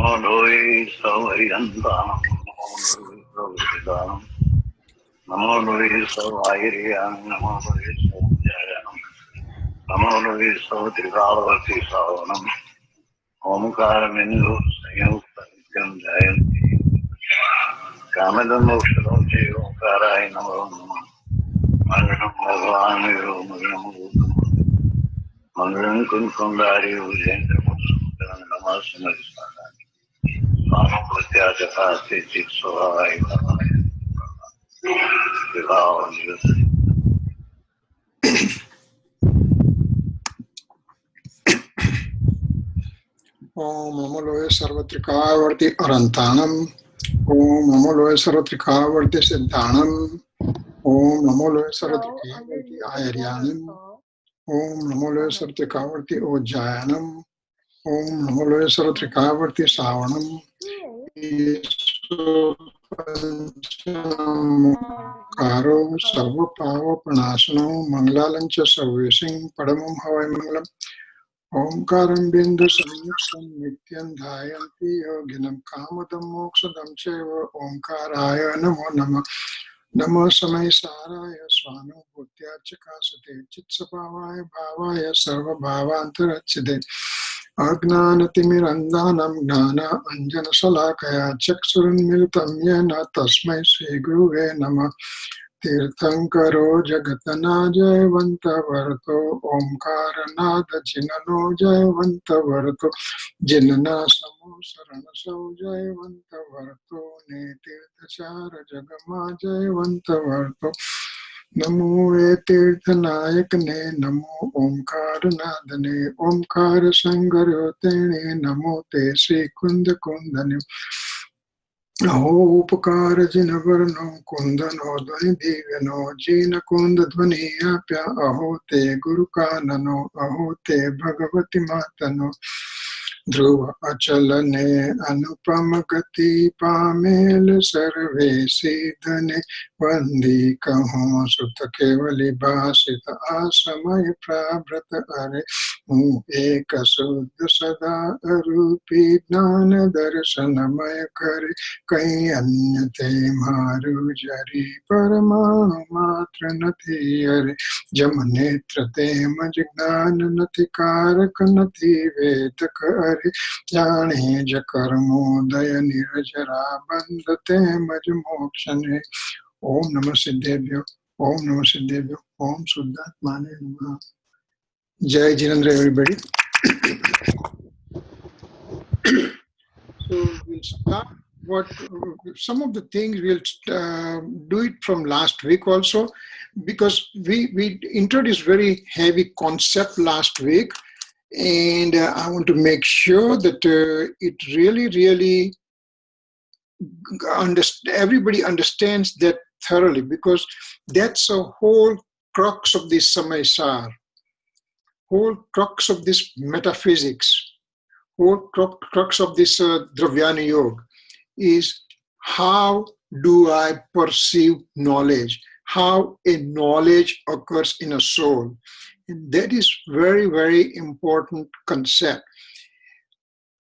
Noi Savariantam, Namo Noi Savairiam, Namo Noi Savajayanam, Namo Noi Savatrikavati Savanam, Omkara Mindu Sayuktam Jayanti, Kamadam Mokshadochi Omkarai Namo, Mangalam Bhagavani Mangalam Mangalam Kunkundari Ujendra Mutsudan Namaste Om Namo Loya Sarvatrikavarti Arantanam. Om Namo Loya Sarvatrikavarti Siddhanam. Om Namo Loya Sarvatrikavarti Ayaryanam. Om Namo Loya Sarvatrikavarti Ojayanam. Om Namo Loya Sarvatrikavarti Savanam. Karo Sarva Pava Panasano Manglalancha Sarvesing Padamam Havai Mangalam Omkaram Bindu Samyuksam Nityan Dhayanti Yoginam Kamadam Moksadam Cheva Omkaraya Namo Nama Namo Samaysaraya Swanu Bhutyachakasate Chitsapavaya Bhavaya Sarva Bhavantarachide Agnanatimirandanam Gnana Anjana Salakaya Chaksurunmilitam Yena Tasmai Sri Guruve Nama Tirthankaro Jagatana Jayavanta Varto Omkaranada Jinano Jayavanta Varto Jinana Samo Saranasau Jayavanta Varto Netirthachara Jagama Jayavanta Varto Namo Tirthanayakane Namo Omkaranadane Omkara Sangaryotene Namo Te Sri Kunda Kundane Aho Upakara Jinavarno Kundano Dvani Divino Jina Kunda Dvani Apya Aho Te Guru Kanano Aho Te Bhagavati Matano Dhruva Achalane Anupamagati Pamel Sarve Siddhane Vandi Kaho Sutta Kevali Bhasita Asamaya Prabhrata Are Mu Eka Suddha Sada Arupi Jnana Darshanamaya Kare Kai Anyate Maru Jari Paramanu Matra Nati Are Jamanetra Te Majgnana Nati Karaka Nati Vedaka Jani Jakarmo Daya Nirajara Bandate Majmokshane Om Namah Siddhebhyo Om Namah Siddhebhyo Om Suddhatmane Namaha. Jai Jinendra, everybody. So we'll start some of the things we'll do it from last week also, because we introduced very heavy concept last week, and I want to make sure that it really everybody understands that thoroughly, because that's a whole crux of this Samaysar, whole crux of this metaphysics, whole crux of this Dravyana Yoga is how do I perceive knowledge, how a knowledge occurs in a soul. And that is very important concept.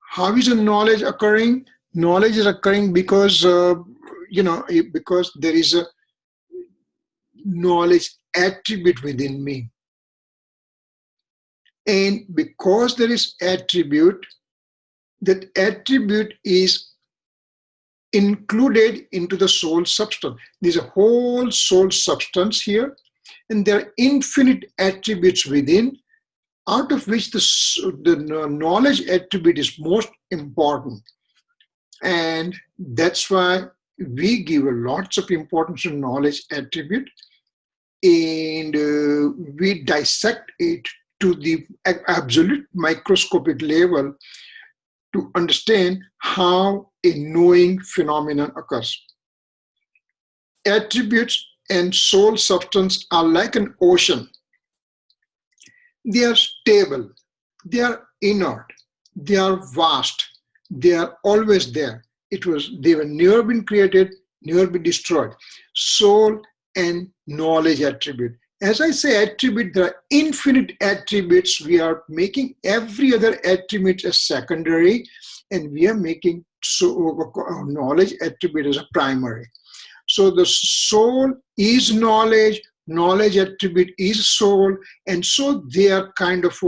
How is a knowledge occurring? Knowledge is occurring because because there is a knowledge attribute within me, and because there is attribute, that attribute is included into the soul substance. There's a whole soul substance here, and there are infinite attributes within, out of which the knowledge attribute is most important. And that's why we give lots of importance to knowledge attribute, and we dissect it to the absolute microscopic level to understand how a knowing phenomenon occurs. Attributes and soul substance are like an ocean. They are stable, they are inert, they are vast, they are always there. They were never been created, never been destroyed. Soul and knowledge attribute. As I say attribute, there are infinite attributes. We are making every other attribute as secondary, and we are making knowledge attribute as a primary. So the soul is knowledge, knowledge attribute is soul, and so they are kind of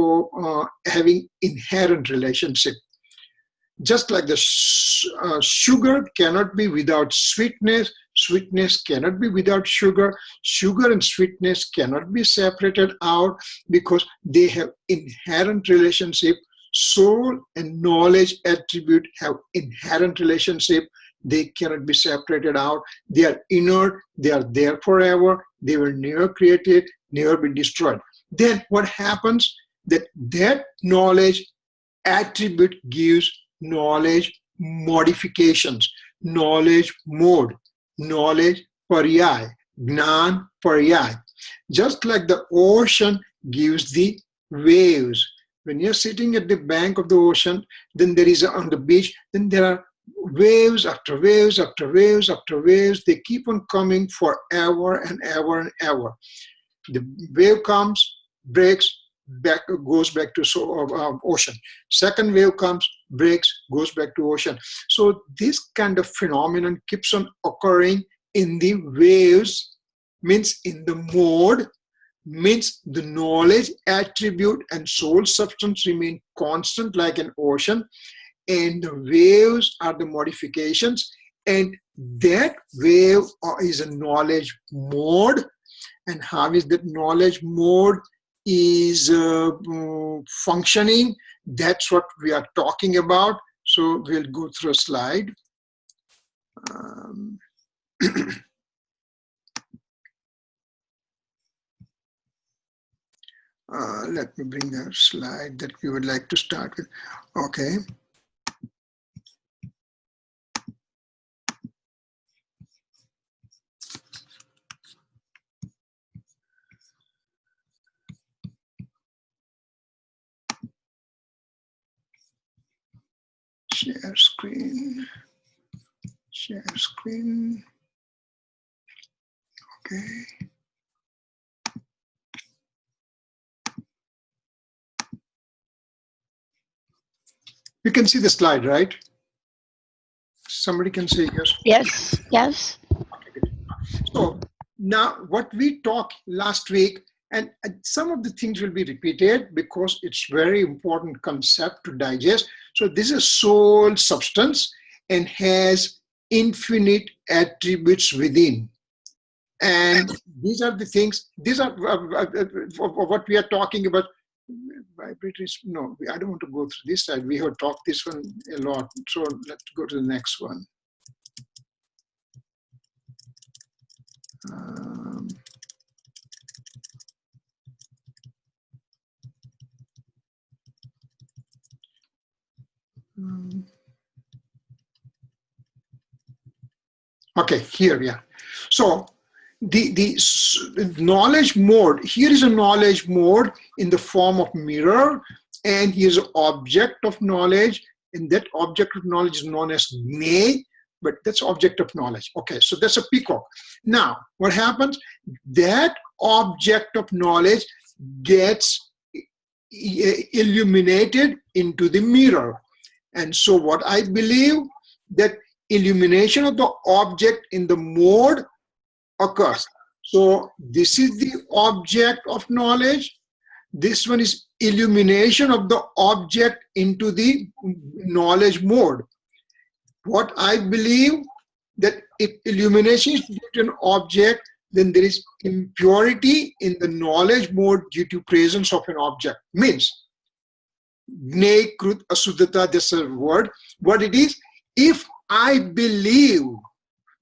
having inherent relationship. Just like the sugar cannot be without sweetness, sweetness cannot be without sugar, sugar and sweetness cannot be separated out because they have inherent relationship. Soul and knowledge attribute have inherent relationship. They cannot be separated out. They are inert. They are there forever. They were never created, never be destroyed. Then what happens? That knowledge attribute gives knowledge modifications, knowledge mode, knowledge paryay, gnan paryay. Just like the ocean gives the waves. When you're sitting at the bank of the ocean, then there is on the beach, then there are waves after waves after waves after waves. They keep on coming forever and ever and ever. The wave comes, breaks, back goes back to ocean. Second wave comes, breaks, goes back to ocean. So this kind of phenomenon keeps on occurring in the waves, means in the mode, means the knowledge attribute and soul substance remain constant like an ocean, and the waves are the modifications, and that wave is a knowledge mode. And how is that knowledge mode is functioning? That's what we are talking about. So we'll go through a slide. Let me bring the slide that we would like to start with. Okay. Share screen. Share screen. Okay. You can see the slide, right? Somebody can say yes. Yes, yes. So now what we talked last week, and some of the things will be repeated because it's very important concept to digest. So this is soul substance and has infinite attributes within. And these are the things, these are what we are talking about. Vibrators, no, I don't want to go through this side. We have talked this one a lot. So let's go to the next one. Okay, here, yeah. So the knowledge mode, here is a knowledge mode in the form of mirror, and he is an object of knowledge, and that object of knowledge is known as Gne, but that's object of knowledge. Okay, so that's a peacock. Now, what happens? That object of knowledge gets illuminated into the mirror. And so what I believe, that illumination of the object in the mode occurs. So this is the object of knowledge. This one is illumination of the object into the knowledge mode. What I believe, that if illumination is due to an object, then there is impurity in the knowledge mode due to presence of an object. Means, Gne Krut Asuddhata, this is a word. What it is, if I believe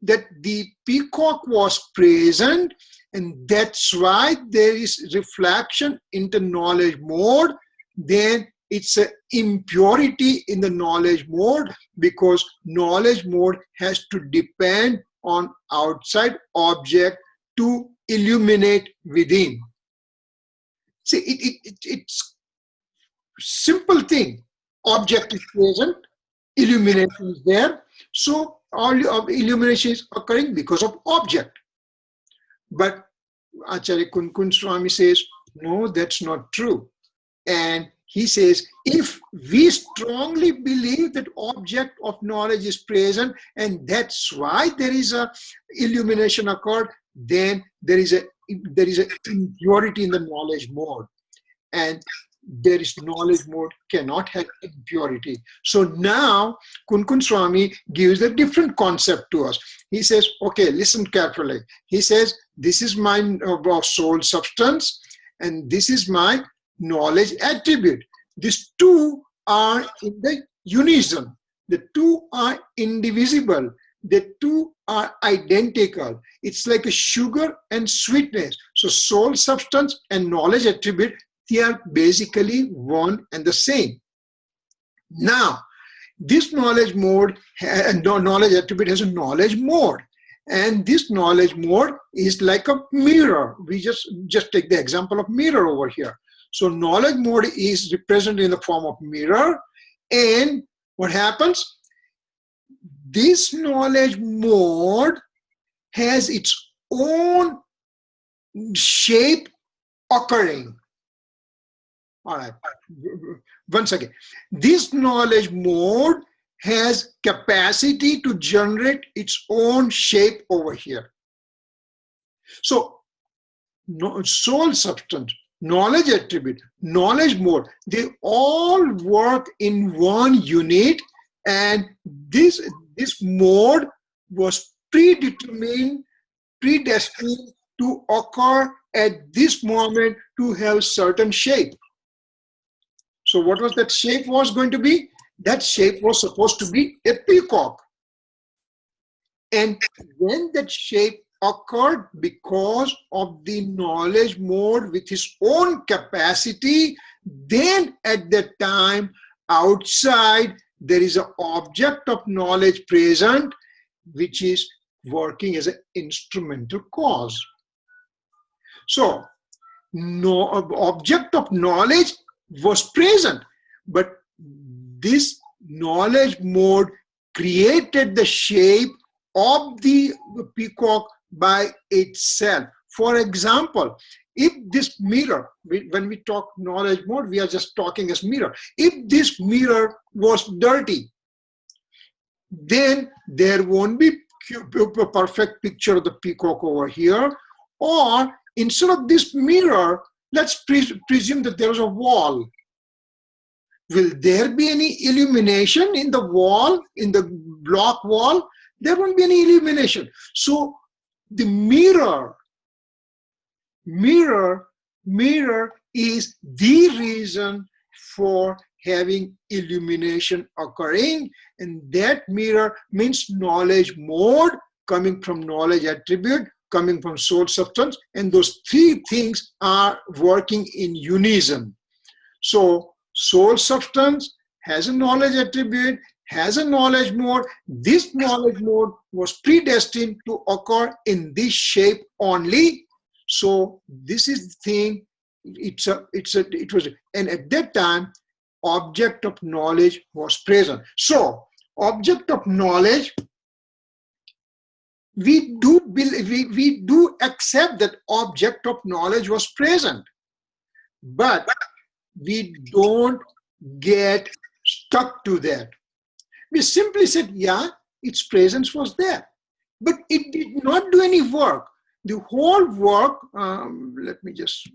that the peacock was present, and that's why there is reflection into knowledge mode, then it's an impurity in the knowledge mode, because knowledge mode has to depend on outside object to illuminate within. See, it's simple thing. Object is present, illumination is there, so all illumination is occurring because of object. But Acharya Kunkun Swami says, no, that's not true. And he says, if we strongly believe that object of knowledge is present and that's why there is a illumination occurred, then there is a impurity in the knowledge mode, and there is knowledge mode cannot have impurity. So now Kunkun Swami gives a different concept to us. He says, okay, listen carefully. He says, this is my soul substance and this is my knowledge attribute. These two are in the unison. The two are indivisible. The two are identical. It's like a sugar and sweetness. So soul substance and knowledge attribute, they are basically one and the same. Now, this knowledge mode, knowledge attribute has a knowledge mode. And this knowledge mode is like a mirror. We just take the example of mirror over here. So knowledge mode is represented in the form of mirror. And what happens? This knowledge mode has its own shape occurring. All right, once again, this knowledge mode has capacity to generate its own shape over here. So, soul substance, knowledge attribute, knowledge mode, they all work in one unit, and this mode was predestined to occur at this moment to have certain shape. So what was that shape was going to be? That shape was supposed to be a peacock. And when that shape occurred, because of the knowledge mode with his own capacity, then at that time outside there is an object of knowledge present which is working as an instrumental cause. So no object of knowledge was present, but this knowledge mode created the shape of the peacock by itself. For example, if this mirror, when we talk knowledge mode, we are just talking as mirror. If this mirror was dirty, then there won't be a perfect picture of the peacock over here. Or instead of this mirror, let's presume that there is a wall. Will there be any illumination in the wall, in the block wall? There won't be any illumination. So the mirror is the reason for having illumination occurring, and that mirror means knowledge mode coming from knowledge attribute, coming from soul substance, and those three things are working in unison. So soul substance has a knowledge attribute, has a knowledge mode. This knowledge mode was predestined to occur in this shape only. So this is the thing. And at that time, object of knowledge was present. So object of knowledge, we do accept that object of knowledge was present, but we don't get stuck to that. We simply said, yeah, its presence was there, but it did not do any work. The whole work, let me just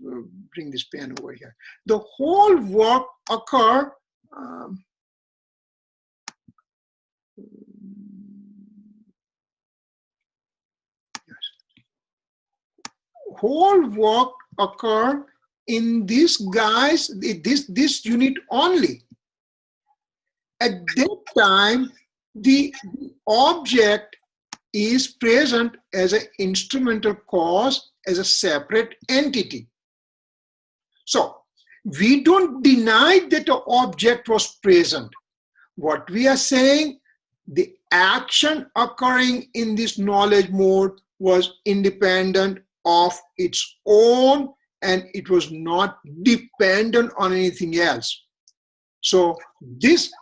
bring this pen over here. The whole work occurred, whole work occurred in this unit only. At that time, the object is present as an instrumental cause, as a separate entity. So we don't deny that the object was present. What we are saying, the action occurring in this knowledge mode was independent of its own, and it was not dependent on anything else. So this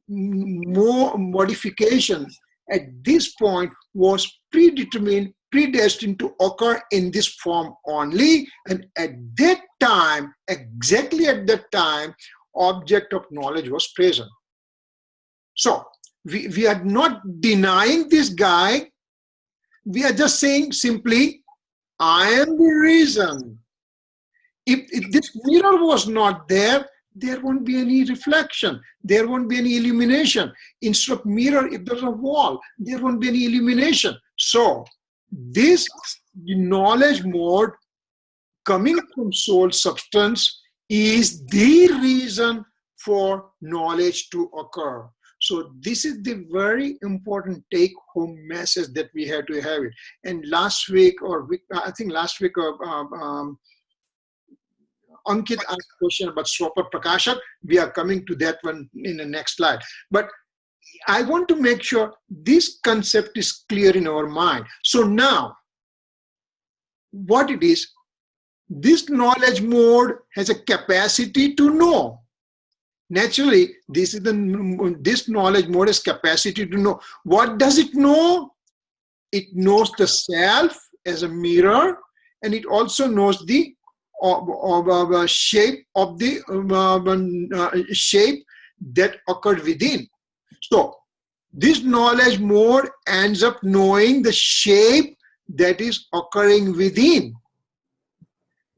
modification at this point was predestined to occur in this form only, and at that time, exactly at that time, object of knowledge was present. So we are not denying this guy. We are just saying simply, I am the reason. If this mirror was not there, there won't be any reflection. There won't be any illumination. Instead of mirror, if there's a wall, there won't be any illumination. So this knowledge mode coming from soul substance is the reason for knowledge to occur. So this is the very important take-home message that we have to have it. And last week, I think last week, Ankit asked a question about Swapa Prakashak. We are coming to that one in the next slide. But I want to make sure this concept is clear in our mind. So now, what it is, this knowledge mode has a capacity to know. Naturally, this knowledge mode has capacity to know. What does it know? It knows the self as a mirror, and it also knows the shape of the shape that occurred within. So this knowledge mode ends up knowing the shape that is occurring within.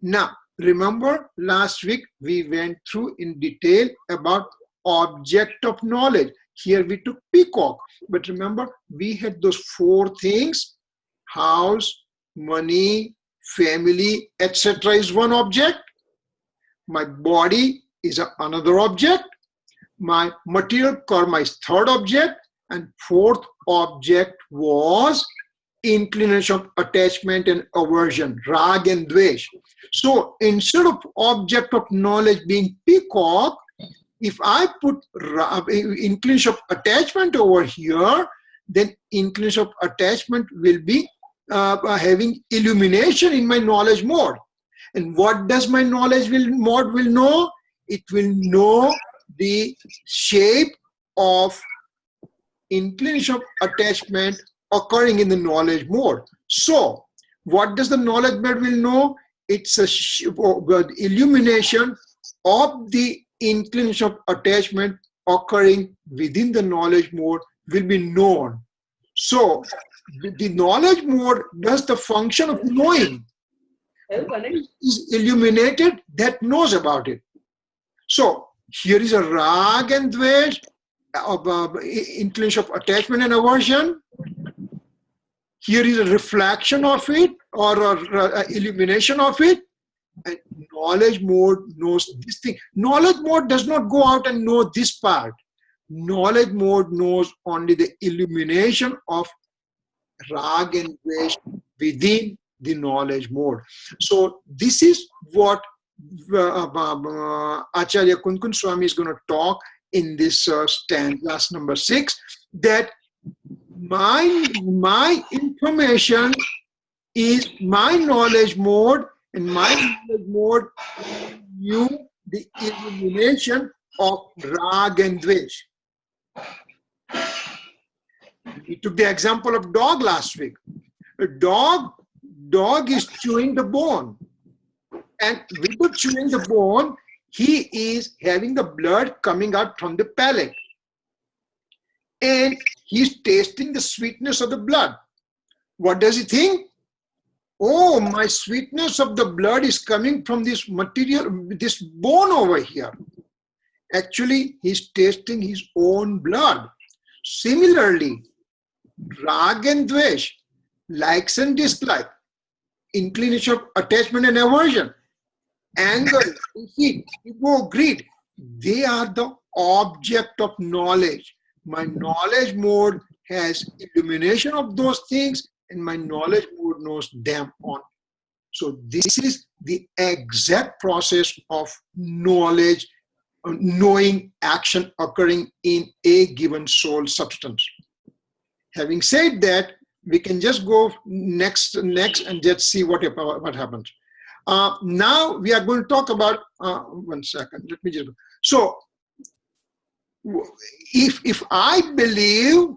Now, remember last week we went through in detail about object of knowledge. Here we took peacock, but remember we had those 4 things: house, money, family, etc. is one object. My body is another object. My material karma is 3rd object, and 4th object was inclination, attachment, and aversion, rag and dvesh. So instead of object of knowledge being peacock, if I put inclination of attachment over here, then inclination of attachment will be having illumination in my knowledge mode. And what does my knowledge mode will know? It will know the shape of inclination of attachment occurring in the knowledge mode. So what does the knowledge mode will know? It's a illumination of the inclination of attachment occurring within the knowledge mode will be known. So the knowledge mode does the function of knowing. Is illuminated that knows about it. So here is a rag and dvesh, inclination of attachment and aversion. Here is a reflection of it, or illumination of it. And knowledge mode knows this thing. Knowledge mode does not go out and know this part. Knowledge mode knows only the illumination of rag and dvesh within the knowledge mode. So this is what Acharya Kunkun Swami is going to talk in this stanza number 6, that my information is my knowledge mode, and my knowledge mode knew the illumination of rag and dvesh. We took the example of dog last week. A dog is chewing the bone, and without chewing the bone, he is having the blood coming out from the palate, and he's tasting the sweetness of the blood. What does he think? Oh, my sweetness of the blood is coming from this material, this bone over here. Actually, he's tasting his own blood. Similarly, rag and dvesh, likes and dislike, inclination of attachment and aversion, anger, heat, ego, greed, they are the object of knowledge. My knowledge mode has illumination of those things, and my knowledge mode knows them on. So this is the exact process of knowledge, knowing action occurring in a given soul substance. Having said that, we can just go next and just see what happens. Now we are going to talk about, one second, let me just, so if I believe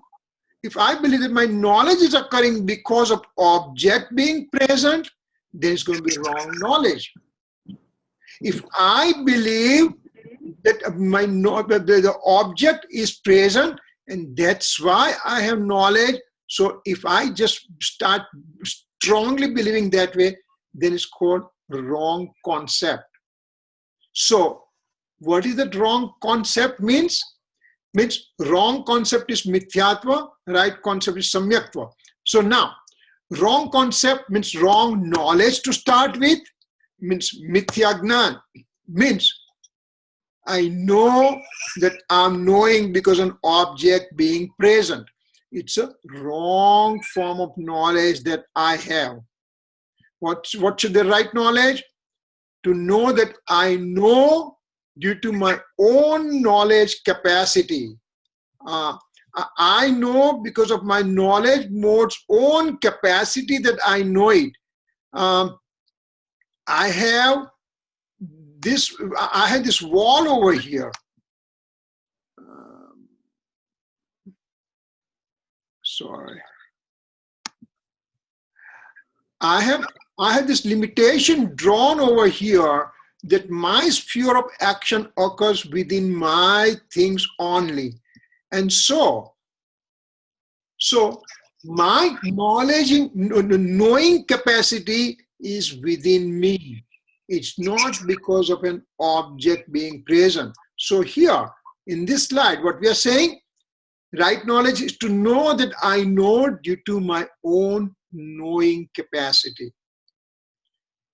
that my knowledge is occurring because of object being present, then it's going to be wrong knowledge. If I believe that the object is present, and that's why I have knowledge. So if I just start strongly believing that way, then it's called wrong concept. So what is that wrong concept means? Means wrong concept is mithyatva, right concept is samyaktva. So now, wrong concept means wrong knowledge to start with, means mithyagnan, means I know that I'm knowing because an object being present. It's a wrong form of knowledge that I have. What should the right knowledge? To know that I know due to my own knowledge capacity. I know because of my knowledge mode's own capacity that I know it. I have this wall over here. Sorry. I have this limitation drawn over here that my sphere of action occurs within my things only. And so my knowledge, knowing capacity is within me. It's not because of an object being present. So here, in this slide, what we are saying, right knowledge is to know that I know due to my own knowing capacity.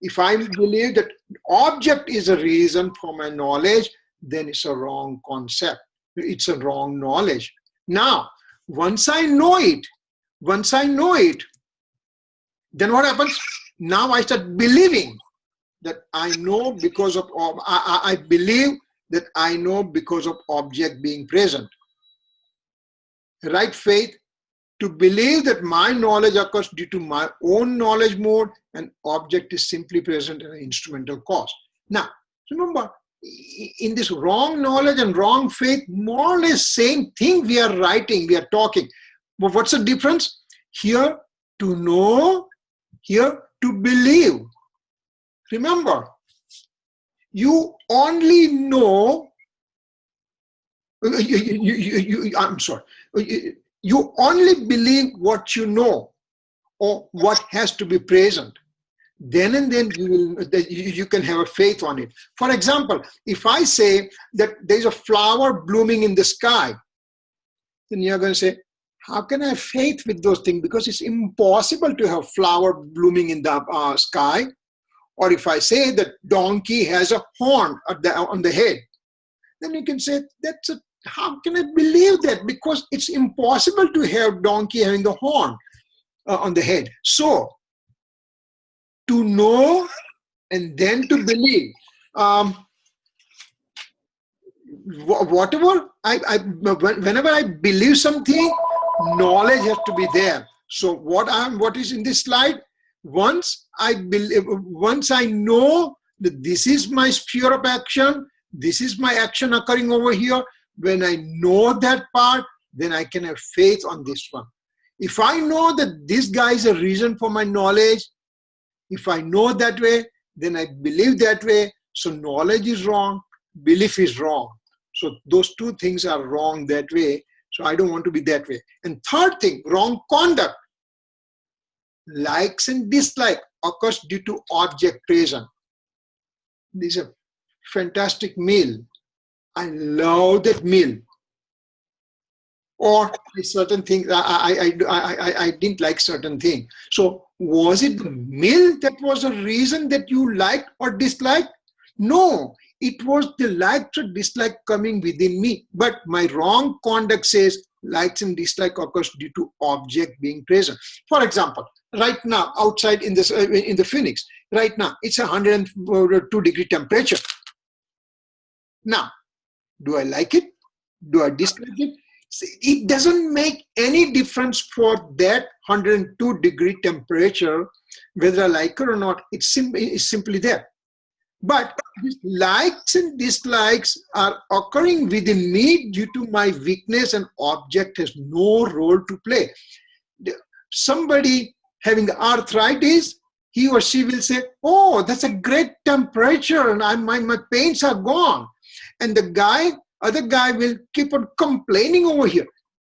If I believe that object is a reason for my knowledge, then it's a wrong concept. It's a wrong knowledge. Now, once I know it, then what happens? Now I start believing that I know because of, I believe that I know because of object being present. Right faith, to believe that my knowledge occurs due to my own knowledge mode and object is simply present in an instrumental cause. Now, remember, in this wrong knowledge and wrong faith, more or less same thing we are writing, we are talking. But what's the difference? Here, to know, here, to believe. Remember, you only know, I'm sorry, you only believe what you know or what has to be present. Then and then you can have a faith on it. For example, if I say that there's a flower blooming in the sky, then you're going to say, how can I have faith with those things? Because it's impossible to have flower blooming in the sky. Or if I say that donkey has a horn on the head, then you can say, how can I believe that? Because it's impossible to have donkey having the horn on the head. So, to know and then to believe. Whenever I believe something, knowledge has to be there. So what is in this slide? Once I know that this is my sphere of action, this is my action occurring over here, when I know that part, then I can have faith on this one. If I know that this guy is a reason for my knowledge, if I know that way, then I believe that way. So knowledge is wrong, belief is wrong. So those two things are wrong that way. So I don't want to be that way. And third thing, wrong conduct. Likes and dislike occurs due to object present. This is a fantastic meal. I love that meal. Or certain things, I didn't like certain thing. So was it the meal that was the reason that you liked or disliked? No, it was the likes or dislike coming within me. But my wrong conduct says likes and dislike occurs due to object being present. For example, right now outside in the Phoenix, right now it's 102-degree temperature. Now, do I like it? Do I dislike it? It doesn't make any difference for that 102-degree temperature, whether I like it or not. It's simply there. But likes and dislikes are occurring within me due to my weakness, and object has no role to play. Somebody having arthritis, he or she will say, oh, that's a great temperature and my pains are gone. And other guy will keep on complaining over here.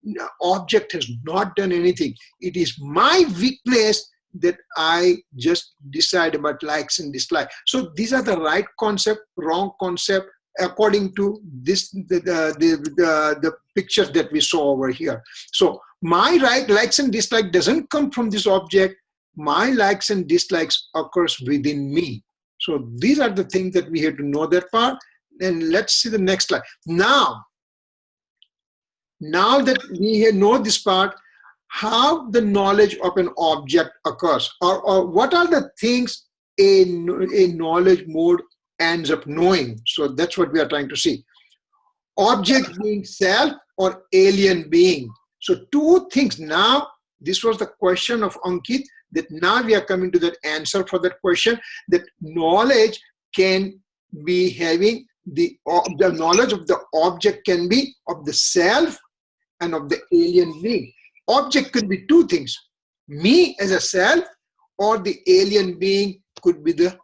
The object has not done anything. It is my weakness that I just decide about likes and dislikes. So these are the right concept, wrong concept, according to this the pictures that we saw over here. So my likes and dislike doesn't come from this object. My likes and dislikes occurs within me. So these are the things that we have to know that part. And let's see the next slide. Now that we know this part, how the knowledge of an object occurs, or what are the things a knowledge mode ends up knowing. So that's what we are trying to see. Object being self or alien being. So two things. Now, this was the question of Ankit, that now we are coming to that answer for that question, that knowledge can be having the knowledge of the object can be of the self and of the alien being. Object could be two things, me as a self, or the alien being could be the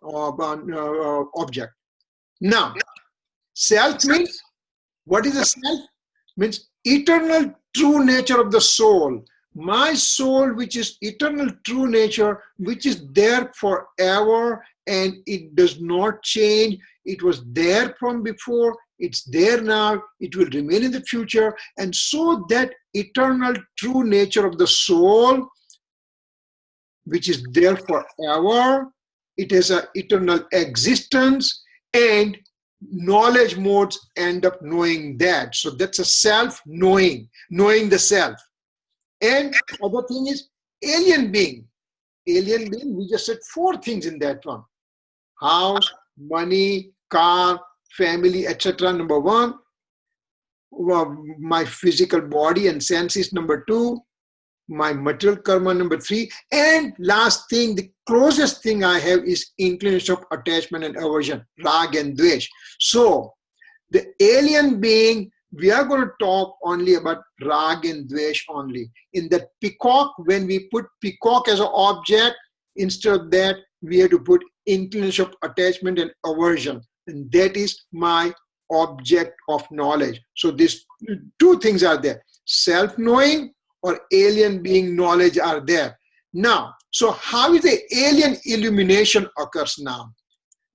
object. Now, self means, what is a self? Means eternal true nature of the soul. My soul, which is eternal true nature, which is there forever and it does not change. It was there from before, it's there now, it will remain in the future. And so that eternal true nature of the soul, which is there forever, it has an eternal existence, and knowledge modes end up knowing that. So that's a self-knowing, knowing the self. And other thing is alien being. Alien being, we just said four things in that one. House, money, car, family, etc. Number one. My physical body and senses, number two. My material karma, number three. And last thing, the closest thing I have is inclination of attachment and aversion, rag and dvesh. So the alien being, we are going to talk only about rag and dvesh only. In that peacock, when we put peacock as an object, instead of that, we have to put inclination of attachment and aversion. And that is my object of knowledge. So these two things are there. Self-knowing or alien being knowledge are there. Now, so how is the alien illumination occurs now?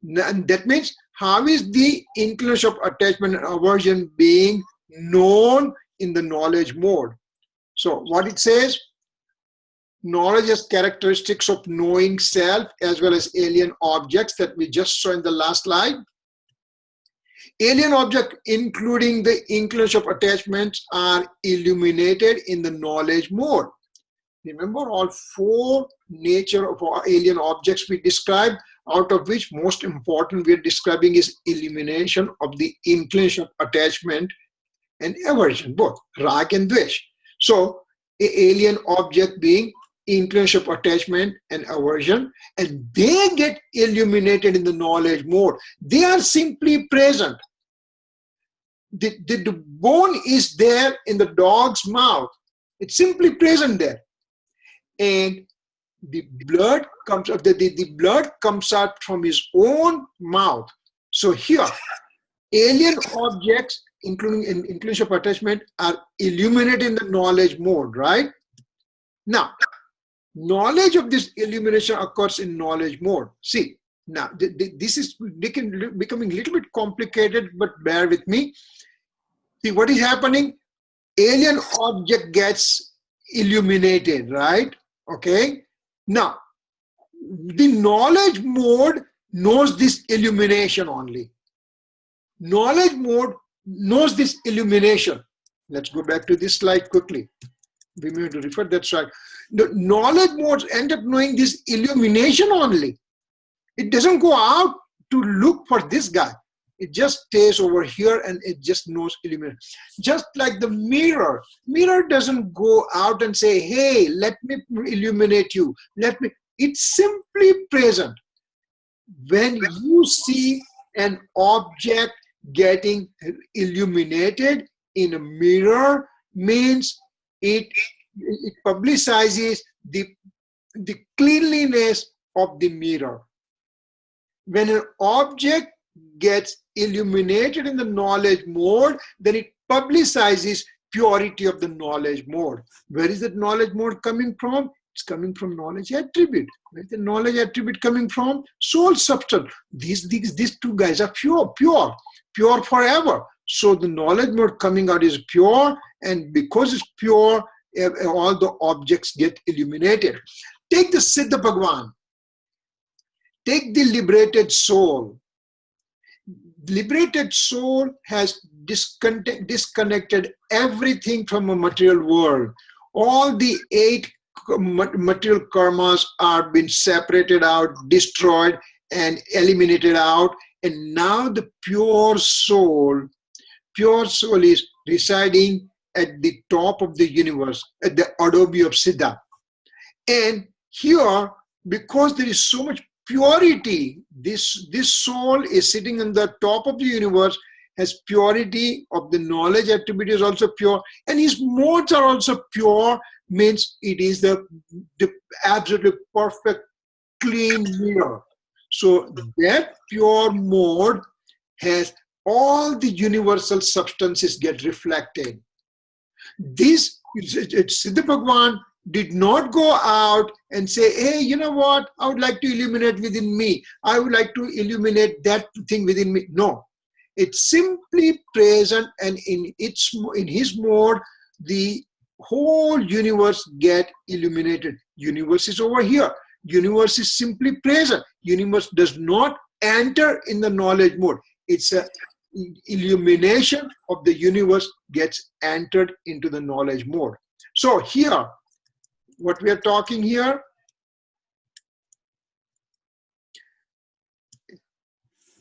And that means, how is the inclination of attachment and aversion being known in the knowledge mode? So what it says, knowledge has characteristics of knowing self as well as alien objects that we just saw in the last slide. Alien objects, including the inclination of attachments, are illuminated in the knowledge mode. Remember, all four nature of our alien objects we described, out of which most important we are describing is elimination of the inclination of attachment and aversion, both rag and dvesh. So, an alien object being inclination of attachment and aversion, and they get illuminated in the knowledge mode. They are simply present. The bone is there in the dog's mouth. It's simply present there. And the blood comes out, the blood comes out from his own mouth. So here, alien objects, including inclination of attachment, are illuminated in the knowledge mode, right? Now, knowledge of this illumination occurs in knowledge mode. See, now this is becoming a little bit complicated, but bear with me. See, what is happening? Alien object gets illuminated, right? Okay. Now, the knowledge mode knows this illumination only. Knowledge mode knows this illumination. Let's go back to this slide quickly. We may have to refer that slide. The knowledge modes end up knowing this illumination only. It doesn't go out to look for this guy. It just stays over here and it just knows illumination. Just like the mirror. Mirror doesn't go out and say, hey, let me illuminate you. It's simply present. When you see an object getting illuminated in a mirror, means it publicizes the cleanliness of the mirror. When an object gets illuminated in the knowledge mode, then it publicizes purity of the knowledge mode. Where is that knowledge mode coming from? It's coming from knowledge attribute. Where is the knowledge attribute coming from? Soul substance. These two guys are pure forever. So the knowledge mode coming out is pure, and because it's pure, all the objects get illuminated. Take the Siddha Bhagwan. Take the liberated soul. Liberated soul has disconnected everything from a material world. All the 8 material karmas are been separated out, destroyed, and eliminated out. And now the pure soul is residing at the top of the universe, at the Adobe of Siddha. And here, because there is so much purity, this soul is sitting on the top of the universe, has purity of the knowledge attribute is also pure, and his modes are also pure, means it is the absolutely perfect, clean mirror. So that pure mode has all the universal substances get reflected. This Siddha Bhagwan did not go out and say, hey, you know what, I would like to illuminate within me. I would like to illuminate that thing within me. No, it's simply present, and in his mode, the whole universe get illuminated. Universe is over here. Universe is simply present. Universe does not enter in the knowledge mode. It's a illumination of the universe gets entered into the knowledge mode. So here, what we are talking here,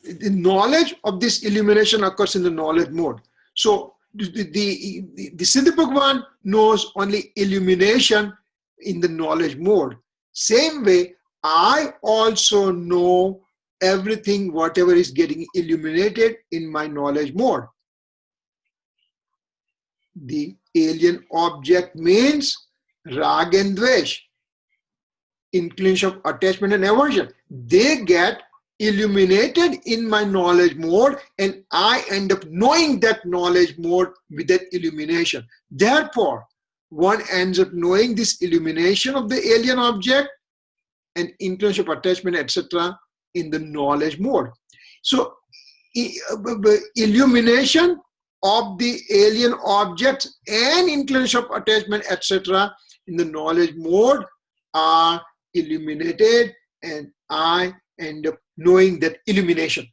the knowledge of this illumination occurs in the knowledge mode. So the Siddha Bhagwan knows only illumination in the knowledge mode. Same way, I also know everything, whatever is getting illuminated in my knowledge mode. The alien object means rag and dvesh, inclination of attachment and aversion. They get illuminated in my knowledge mode, and I end up knowing that knowledge mode with that illumination. Therefore, one ends up knowing this illumination of the alien object and inclination of attachment, etc., in the knowledge mode. So, illumination of the alien objects and inclination of attachment, etc., in the knowledge mode are illuminated, and I end up knowing that illumination.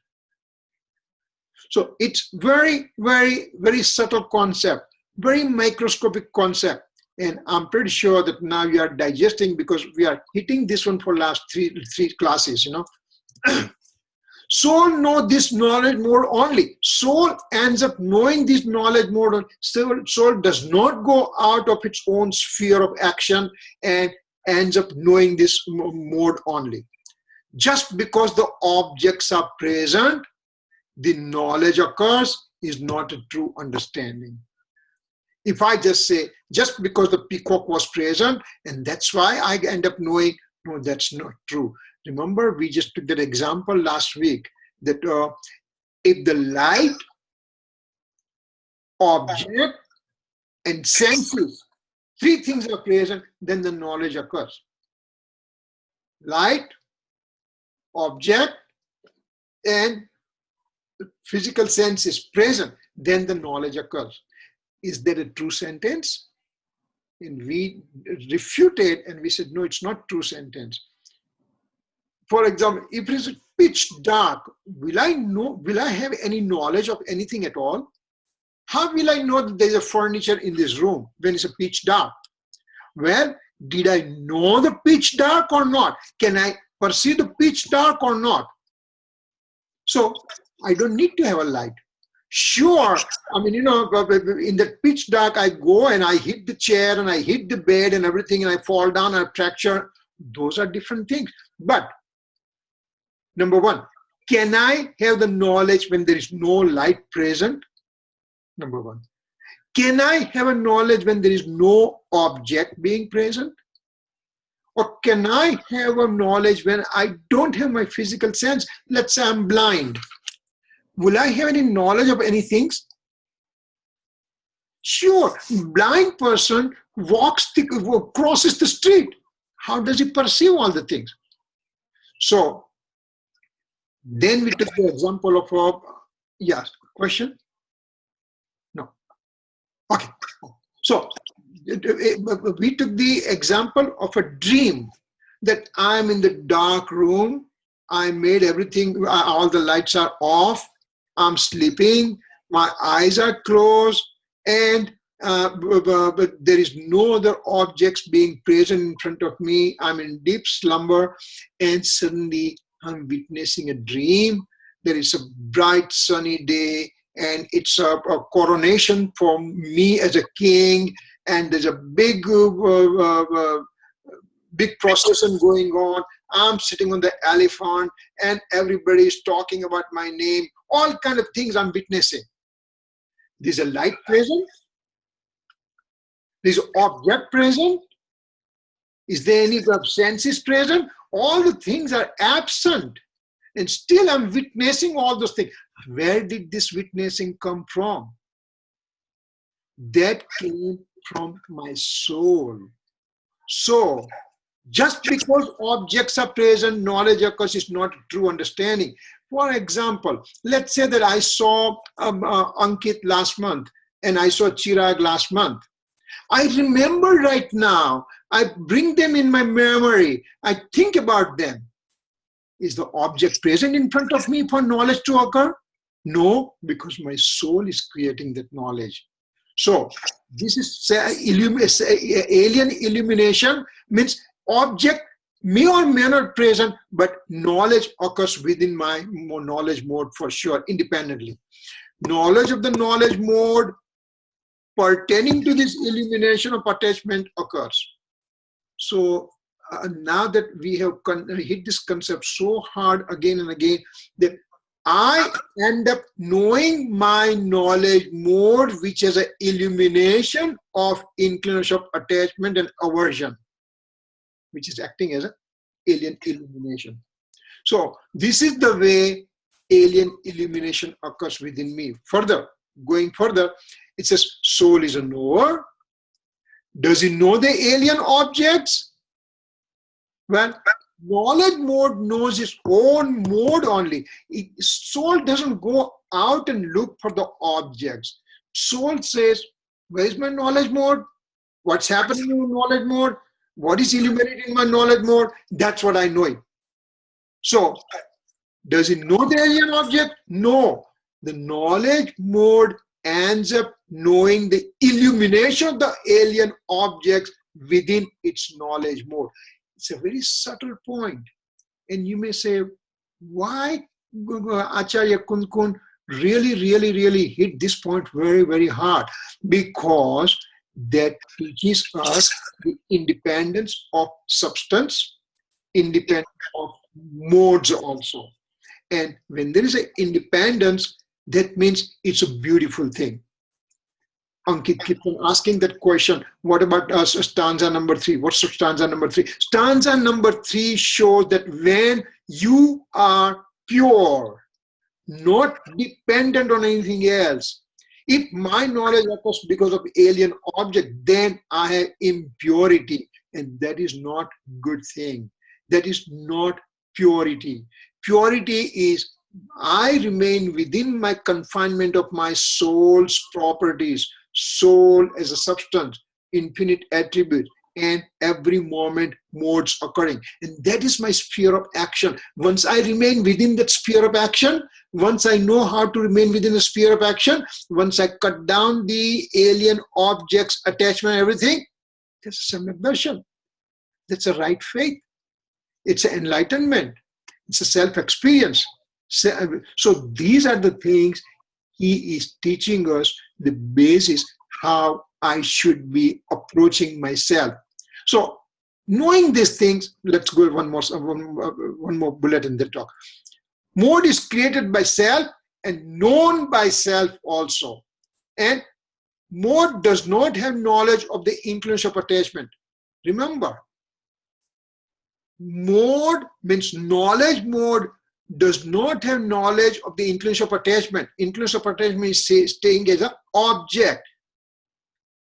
So it's very, very, very subtle concept, very microscopic concept. And I'm pretty sure that now you are digesting, because we are hitting this one for last three classes, you know. Soul know this knowledge mode only. Soul ends up knowing this knowledge mode. Soul does not go out of its own sphere of action and ends up knowing this mode only. Just because the objects are present, the knowledge occurs is not a true understanding. If I just say, just because the peacock was present, and that's why I end up knowing, no, that's not true. Remember, we just took that example last week, that if the light, object, and senses, 3 things are present, then the knowledge occurs. Light, object, and physical sense is present, then the knowledge occurs. Is that a true sentence? And we refuted, and we said, no, it's not true sentence. For example, if it is pitch dark, will I have any knowledge of anything at all? How will I know that there is a furniture in this room when it's a pitch dark? Well, did I know the pitch dark or not? Can I perceive the pitch dark or not? So I don't need to have a light. Sure, I mean, you know, in the pitch dark, I go and I hit the chair and I hit the bed and everything, and I fall down, I fracture. Those are different things. But number one, can I have the knowledge when there is no light present? Number one. Can I have a knowledge when there is no object being present? Or can I have a knowledge when I don't have my physical sense? Let's say I'm blind. Will I have any knowledge of any things? Sure, blind person crosses the street. How does he perceive all the things? So then we took the example of a, yes, question? No. Okay. So we took the example of a dream that I'm in the dark room. I made everything, all the lights are off. I'm sleeping. My eyes are closed. And but there is no other objects being present in front of me. I'm in deep slumber, and suddenly I'm witnessing a dream. There is a bright sunny day, and it's a coronation for me as a king, and there's a big procession going on. I'm sitting on the elephant, and everybody is talking about my name. All kind of things I'm witnessing. There's a light present. There's an object present. Is there any senses present? All the things are absent. And still I'm witnessing all those things. Where did this witnessing come from? That came from my soul. So, just because objects are present, knowledge occurs is not true understanding. For example, let's say that I saw Ankit last month and I saw Chirag last month. I remember right now. I bring them in my memory. I think about them. Is the object present in front of me for knowledge to occur? No, because my soul is creating that knowledge. So this is alien illumination, means object may or may not present, but knowledge occurs within my knowledge mode for sure, independently. Knowledge of the knowledge mode pertaining to this illumination of attachment occurs. So now that we have hit this concept so hard again and again, that I end up knowing my knowledge mode, which is an illumination of inclination of attachment and aversion, which is acting as an alien illumination. So this is the way alien illumination occurs within me. Further, going further, it says soul is a knower. Does he know the alien objects? Well, knowledge mode knows its own mode only. Soul doesn't go out and look for the objects. Soul says, where is my knowledge mode? What's happening in knowledge mode? What is illuminated in my knowledge mode? That's what I know. So, does it know the alien object? No. The knowledge mode ends up knowing the illumination of the alien objects within its knowledge mode. It's a very subtle point. And you may say, why Acharya Kunkun really hit this point very, very hard? Because that teaches us the independence of substance, independence of modes also. And when there is an independence, that means it's a beautiful thing. Ankit keeps on asking that question. What about stanza number 3? What's stanza number 3? Stanza number 3 shows that when you are pure, not dependent on anything else, if my knowledge occurs because of alien object, then I have impurity, and that is not good thing. That is not purity. Purity is I remain within my confinement of my soul's properties. Soul as a substance, infinite attribute, and every moment modes occurring. And that is my sphere of action. Once I remain within that sphere of action, once I know how to remain within the sphere of action, once I cut down the alien objects, attachment, everything, that's a Samyak Darshan. That's a right faith. It's an enlightenment. It's a self-experience. So these are the things he is teaching us, the basis how I should be approaching myself. So knowing these things, let's go one more bullet in the talk. Mode is created by self and known by self also. And mode does not have knowledge of the inclination of attachment. Remember, mode means knowledge mode does not have knowledge of the influence of attachment. Influence of attachment is staying as an object.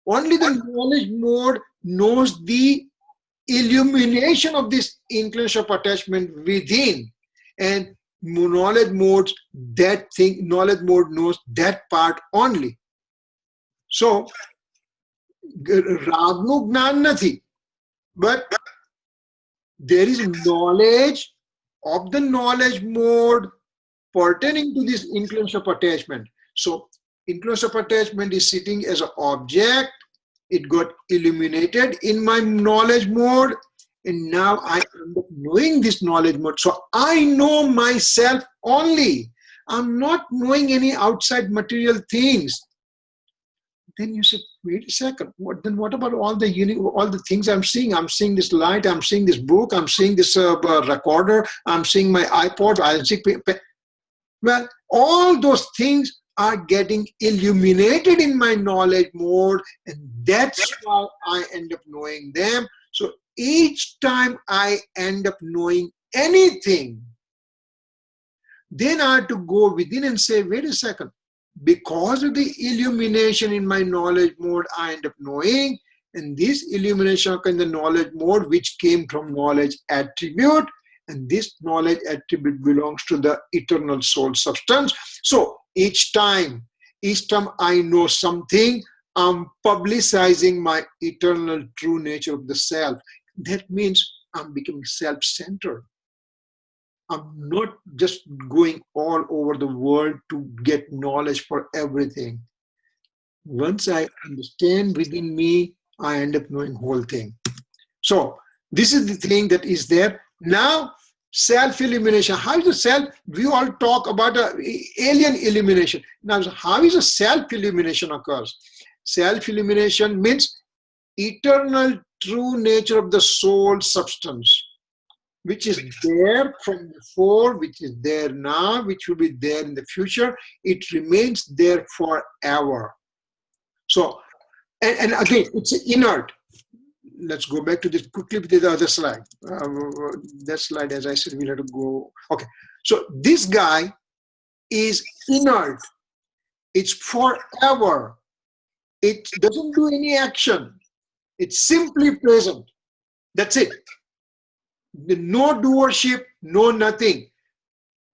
Only the knowledge mode knows the illumination of this influence of attachment within, and knowledge mode knows that part only. So Ragnu Gnan nathi, but there is knowledge of the knowledge mode pertaining to this influence of attachment. So influence of attachment is sitting as an object. It got illuminated in my knowledge mode, and now I end up knowing this knowledge mode. So I know myself only. I'm not knowing any outside material things. Then you say, wait a second, what about all the things I'm seeing? I'm seeing this light, I'm seeing this book, I'm seeing this recorder, I'm seeing my iPod, well, all those things are getting illuminated in my knowledge mode, and that's why I end up knowing them. So each time I end up knowing anything, then I have to go within and say, wait a second, because of the illumination in my knowledge mode, I end up knowing, and this illumination in the knowledge mode, which came from knowledge attribute, and this knowledge attribute belongs to the eternal soul substance. So each time I know something, I'm publicizing my eternal true nature of the self. That means I'm becoming self-centered. I'm not just going all over the world to get knowledge for everything. Once I understand within me, I end up knowing whole thing. So this is the thing that is there. Now, self-illumination. How is the self? We all talk about alien illumination. Now, how is a self-illumination occurs? Self-illumination means eternal true nature of the soul substance, which is there from before, which is there now, which will be there in the future. It remains there forever. So, and again, it's inert. Let's go back to this quickly with the other slide. That slide, as I said, we'll have to go. Okay, so this guy is inert. It's forever. It doesn't do any action. It's simply present. That's it. No doership, no nothing.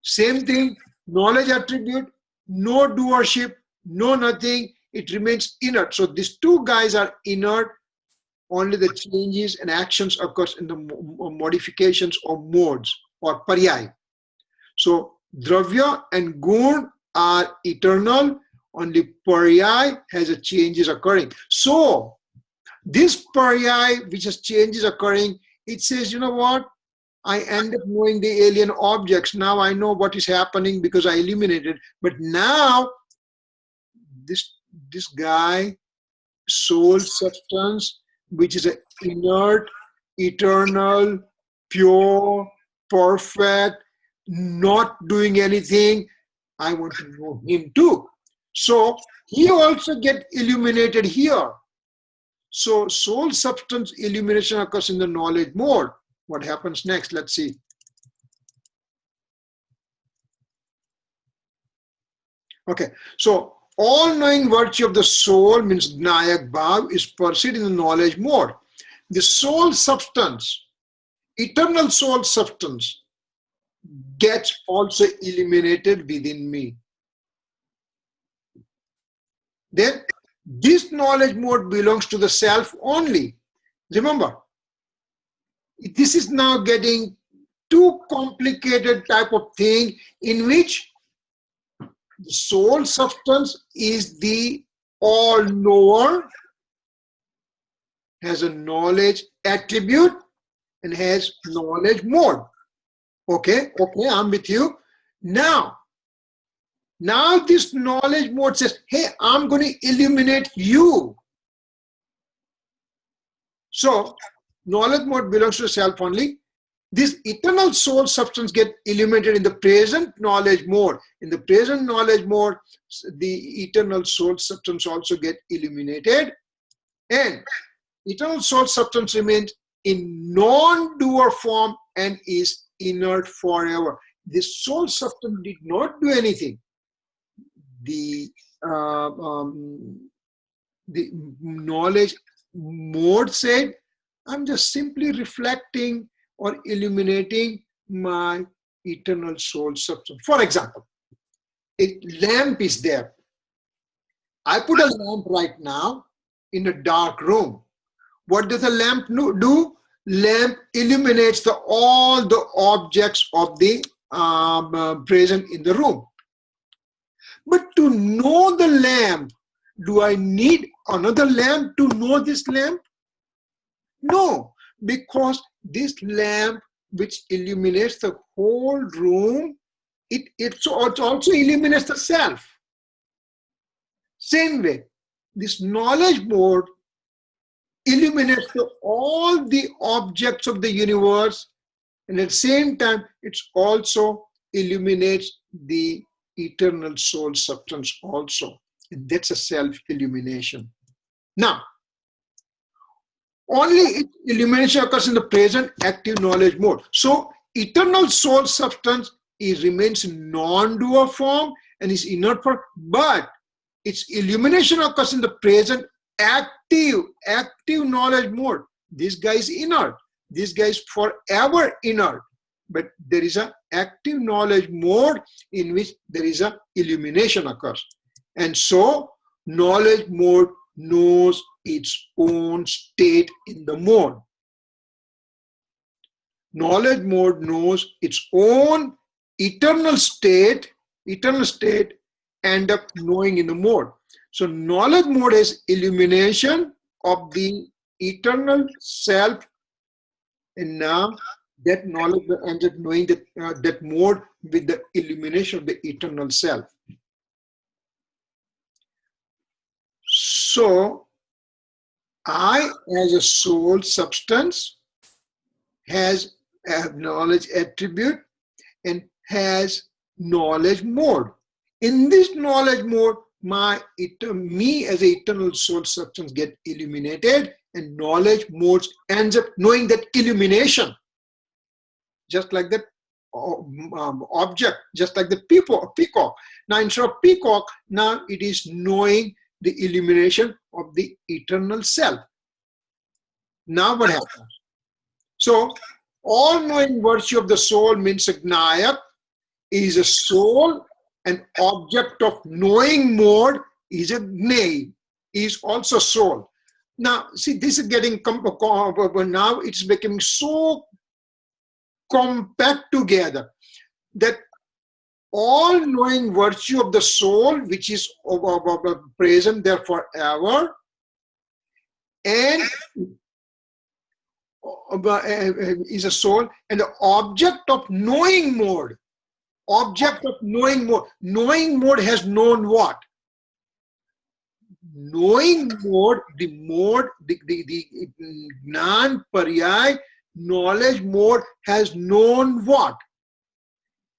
Same thing, knowledge attribute, no doership, no nothing. It remains inert. So these two guys are inert. Only the changes and actions occurs in the modifications or modes or paryay. So dravya and gun are eternal. Only paryay has a changes occurring. So this paryay, which has changes occurring, it says, you know what? I end up knowing the alien objects. Now I know what is happening because I eliminated. But now this guy, soul substance, which is an inert, eternal, pure, perfect, not doing anything, I want to know him too. So he also gets illuminated here. So soul substance illumination occurs in the knowledge mode. What happens next? Let's see. Okay, so all-knowing virtue of the soul means Gnayak Bhav is pursued in the knowledge mode. The soul substance, eternal soul substance, gets also illuminated within me. Then this knowledge mode belongs to the self only. Remember, this is now getting too complicated type of thing in which the soul substance is the all-knower, has a knowledge attribute, and has knowledge mode. Okay, I'm with you. Now this knowledge mode says, hey, I'm going to illuminate you. So knowledge mode belongs to the self only. This eternal soul substance gets illuminated in the present knowledge mode. In the present knowledge mode, the eternal soul substance also gets illuminated. And eternal soul substance remains in non-doer form and is inert forever. this soul substance did not do anything. The knowledge mode said, I'm just simply reflecting or illuminating my eternal soul substance. For example, a lamp is there. I put a lamp right now in a dark room. What does a lamp do? Lamp illuminates all the objects of the present in the room. But to know the lamp, do I need another lamp to know this lamp? No, because this lamp which illuminates the whole room, it also illuminates the self. Same way, this knowledge mode illuminates all the objects of the universe, and at the same time, it also illuminates the eternal soul substance also. And that's a self-illumination. Now, only illumination occurs in the present active knowledge mode. So, eternal soul substance remains in non-doer form and is inert form, but its illumination occurs in the present active knowledge mode. This guy is inert. This guy is forever inert. But there is an active knowledge mode in which there is an illumination occurs. And so, knowledge mode knows its own state in the mode. Knowledge mode knows its own eternal state, end up knowing in the mode. So knowledge mode is illumination of the eternal self, and now that knowledge ends up knowing that mode with the illumination of the eternal self. So I, as a soul substance, has a knowledge attribute and has knowledge mode. In this knowledge mode, me as an eternal soul substance get illuminated, and knowledge mode ends up knowing that illumination. Just like that object, just like the peacock. Now instead of peacock, now it is knowing the illumination of the eternal self. Now what happens? So all-knowing virtue of the soul means Agnayak is a soul, and object of knowing mode is a Gnay, is also soul. Now see, this is getting, now it's becoming so compact together that all-knowing virtue of the soul, which is present there forever, and is a soul, and the object of knowing mode. Knowing mode has known what? Knowing mode, the Gnan Paryay, knowledge mode has known what?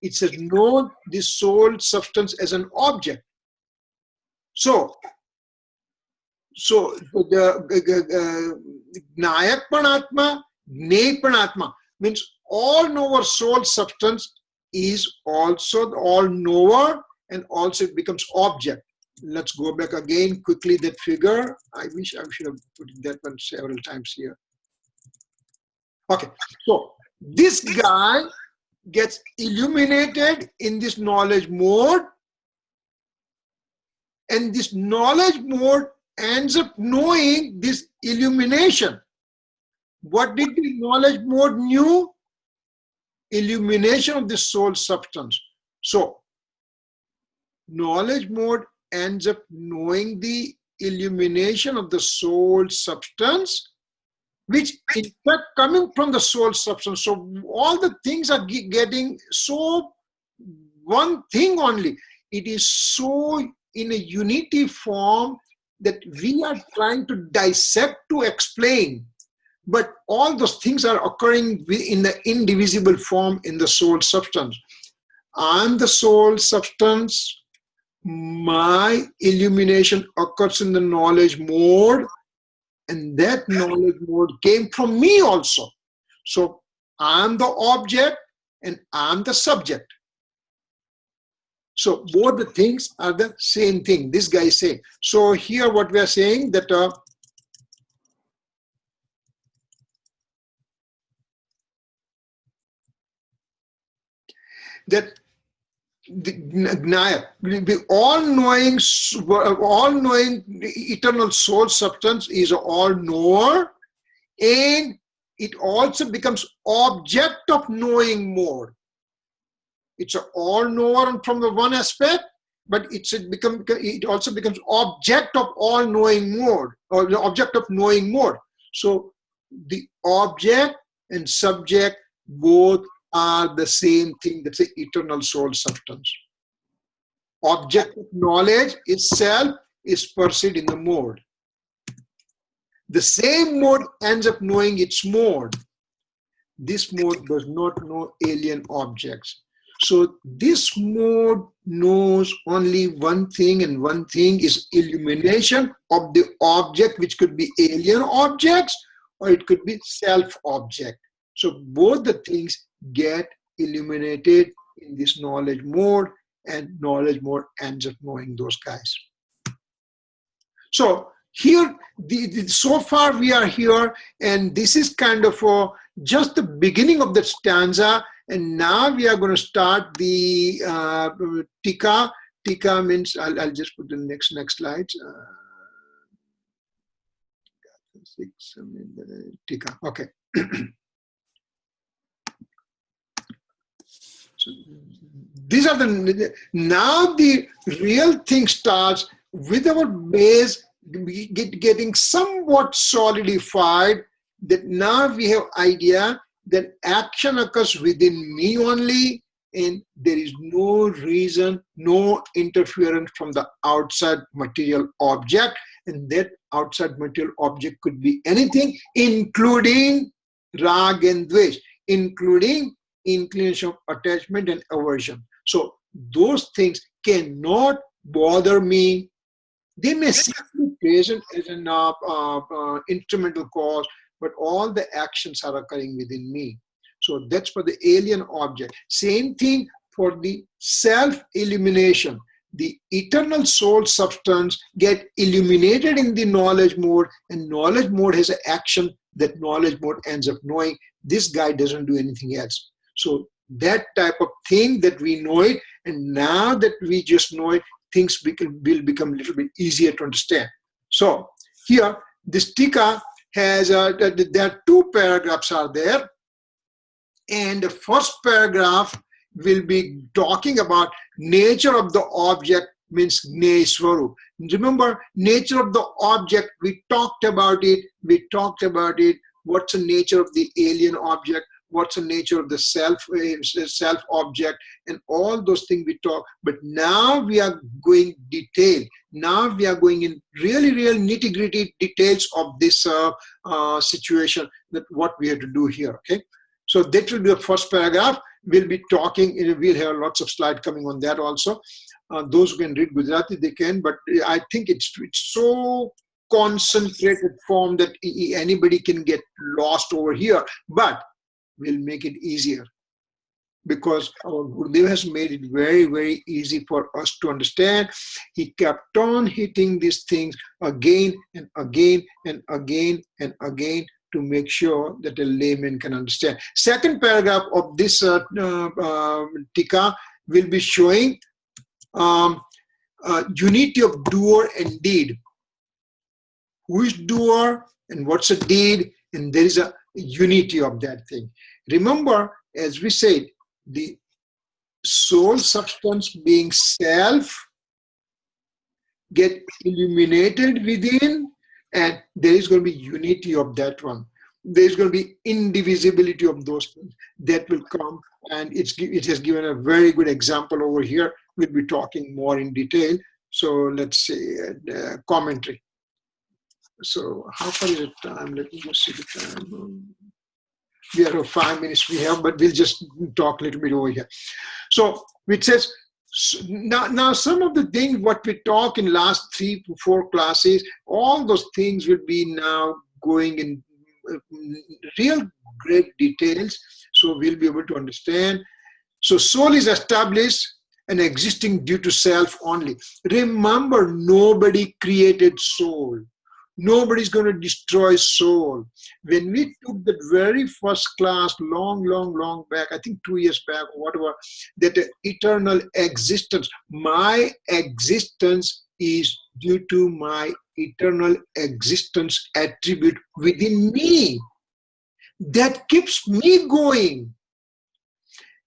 It has known the soul substance as an object. So the Gnayak Panatma, Gnay Panatma means all knower soul substance is also the all knower, and also it becomes object. Let's go back again quickly that figure. I wish I should have put that one several times here. Okay, so this guy gets illuminated in this knowledge mode, and this knowledge mode ends up knowing this illumination. What did the knowledge mode knew? Illumination of the soul substance. So knowledge mode ends up knowing the illumination of the soul substance, which in fact coming from the soul substance. So all the things are getting so one thing only. It is so in a unity form that we are trying to dissect to explain. But all those things are occurring in the indivisible form in the soul substance. I'm the soul substance. My illumination occurs in the knowledge mode, and that knowledge mode came from me also. So I'm the object and I'm the subject. So both the things are the same thing. This guy is saying. So here what we are saying that that the all-knowing eternal soul substance is all-knower, and it also becomes object of knowing mode. It's an all-knower from the one aspect, but it also becomes object of all-knowing mode, or the object of knowing mode. So the object and subject both are the same thing. That's the eternal soul substance. Object of knowledge itself is perceived in the mode. The same mode ends up knowing its mode. This mode does not know alien objects. So this mode knows only one thing, and one thing is illumination of the object, which could be alien objects or it could be self-object. So both the things get illuminated in this knowledge mode, and knowledge mode ends up knowing those guys. So here, so far we are here, and this is kind of just the beginning of the stanza, and now we are going to start the tika. Tika means, I'll just put the next slides. Tika, okay. So these are now the real thing starts with our base getting somewhat solidified, that now we have idea that action occurs within me only, and there is no reason, no interference from the outside material object, and that outside material object could be anything, including rag and dvesh, including inclination of attachment and aversion. So those things cannot bother me. They may seem to be present as an instrumental cause, but all the actions are occurring within me. So that's for the alien object. Same thing for the self-illumination. The eternal soul substance get illuminated in the knowledge mode, and knowledge mode has an action that knowledge mode ends up knowing. This guy doesn't do anything else. So that type of thing that we know it, and now that we just know it, things will become a little bit easier to understand. So here, this tika has, there are two paragraphs are there. And the first paragraph will be talking about nature of the object, means Gney Swarup. Remember, nature of the object, we talked about it. What's the nature of the alien object? What's the nature of the self object, and all those things we talk. But now we are going detail. Now we are going in real nitty-gritty details of this situation, that what we have to do here. Okay, so that will be the first paragraph. We'll be talking. We'll have lots of slides coming on that also. Those who can read Gujarati, they can. But I think it's so concentrated form that anybody can get lost over here. But we'll make it easier, because our Gurudev has made it very easy for us to understand. He kept on hitting these things again and again and again and again to make sure that a layman can understand. Second paragraph of this tika will be showing unity of doer and deed. Who is doer and what's a deed? And there is a unity of that thing. Remember, as we said, the soul substance being self get illuminated within, and there is going to be unity of that one. There is going to be indivisibility of those things that will come, and it has given a very good example over here. We'll be talking more in detail. So let's see, commentary. So how far is the time? Let me just see the time. We have 5 minutes we have, but we'll just talk a little bit over here. So it says, now some of the things what we talk in last 3 to 4 classes, all those things will be now going in real great details. So we'll be able to understand. So soul is established and existing due to self only. Remember, nobody created soul. Nobody's going to destroy soul. When we took that very first class long back, I think 2 years back or whatever, that eternal existence, my existence is due to my eternal existence attribute within me that keeps me going.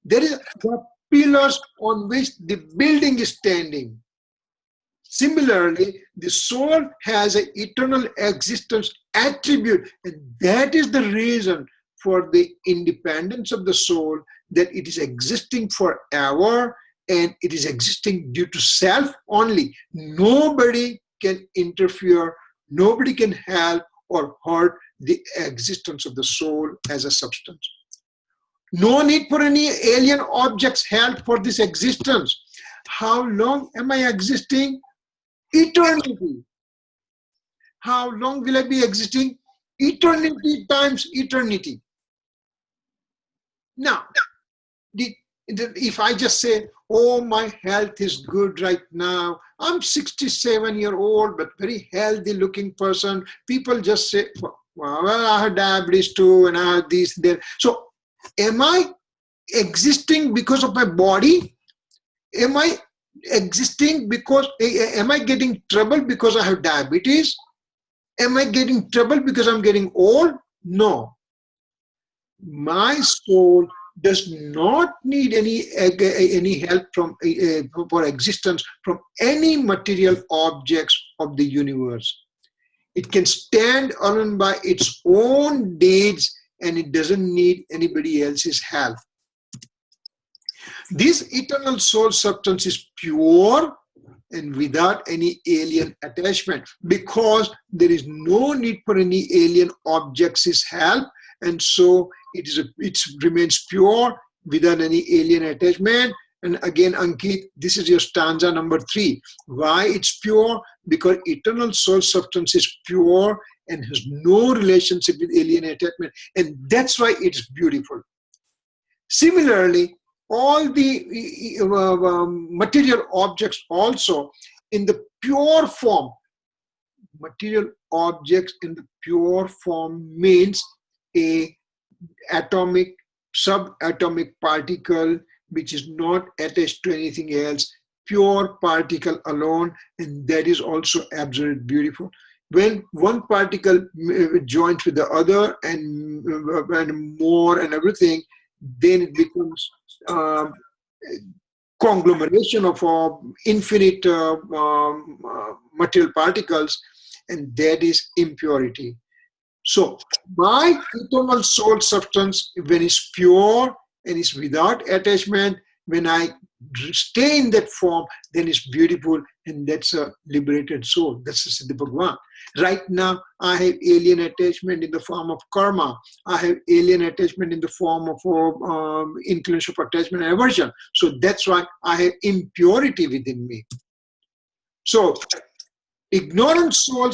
There is the pillars on which the building is standing. Similarly, the soul has an eternal existence attribute, and that is the reason for the independence of the soul, that it is existing forever and it is existing due to self only. Nobody can interfere, nobody can help or hurt the existence of the soul as a substance. No need for any alien objects help for this existence. How long am I existing? Eternity. How long will I be existing? Eternity times eternity. Now, if I just say, oh, my health is good right now, I'm 67-year-old, but very healthy looking person, people just say, well, I have diabetes too, and I have this, there. So, am I existing because of my body? Am I existing because, am I getting trouble because I have diabetes? Am I getting trouble because I'm getting old? No. My soul does not need any help from for existence from any material objects of the universe. It can stand alone by its own deeds, and it doesn't need anybody else's help. This eternal soul substance is pure and without any alien attachment, because there is no need for any alien objects' help, and so it remains pure without any alien attachment. And again, Ankit, this is your stanza number 3. Why it's pure? Because eternal soul substance is pure and has no relationship with alien attachment, and that's why it's beautiful. Similarly, all the material objects also in the pure form, material objects in the pure form means a atomic, subatomic particle which is not attached to anything else, pure particle alone, and that is also absolutely beautiful. When one particle joins with the other and more and everything, then it becomes conglomeration of infinite material particles, and that is impurity. So my eternal soul substance, when it's pure and it's without attachment, when I stay in that form, then it's beautiful, and that's a liberated soul. That's the Siddha Bhagavan. Right now, I have alien attachment in the form of karma. I have alien attachment in the form of inclination of attachment and aversion. So that's why I have impurity within me. So ignorant soul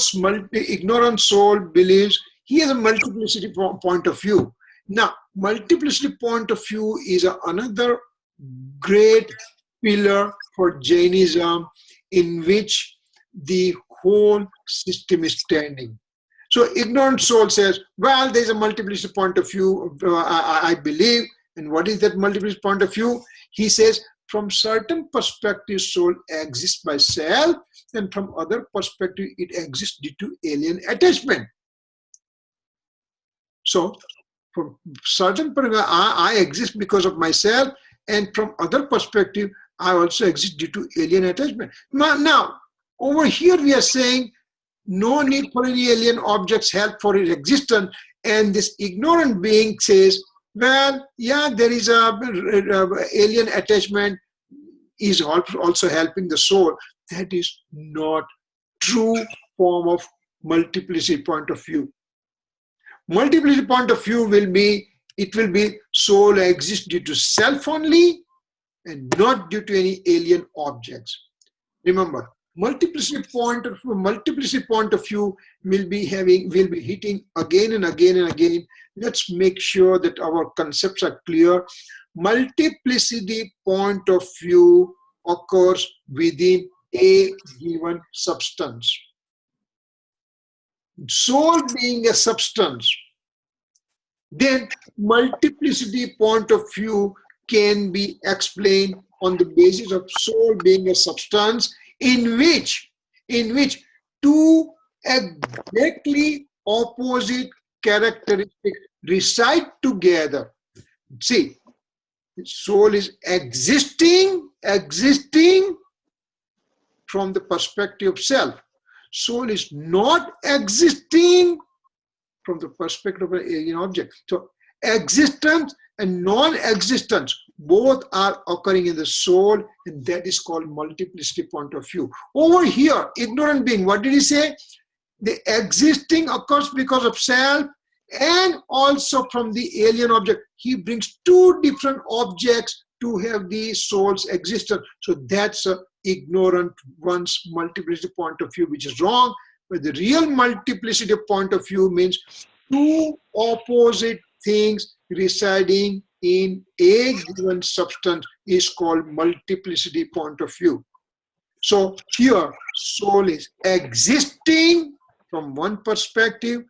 believes he has a multiplicity point of view. Now, multiplicity point of view is another great pillar for Jainism, in which the whole system is standing. So ignorant soul says, well, there's a multiplicity point of view, I believe. And what is that multiplicity point of view? He says, from certain perspective, soul exists by self, and from other perspective, it exists due to alien attachment. So from certain perspective, I exist because of myself, and from other perspective, I also exist due to alien attachment. Now, over here we are saying no need for any alien objects help for its existence, and this ignorant being says, well, yeah, there is a alien attachment is also helping the soul. That is not true form of multiplicity point of view. Multiplicity point of view will be, it will be soul exists due to self only and not due to any alien objects. Remember, multiplicity point of view will be hitting again and again and again. Let's make sure that our concepts are clear. Multiplicity point of view occurs within a given substance. Soul being a substance, then multiplicity point of view can be explained on the basis of soul being a substance in which two exactly opposite characteristics reside together. See, soul is existing from the perspective of self. Soul is not existing from the perspective of an alien object. So existence and non-existence both are occurring in the soul, and that is called multiplicity point of view. Over here, ignorant being, what did he say? The existing occurs because of self and also from the alien object. He brings two different objects to have the soul's existence. So that's a ignorant one's multiplicity point of view, which is wrong. But the real multiplicity point of view means two opposite things residing in a given substance is called multiplicity point of view. So here, soul is existing from one perspective,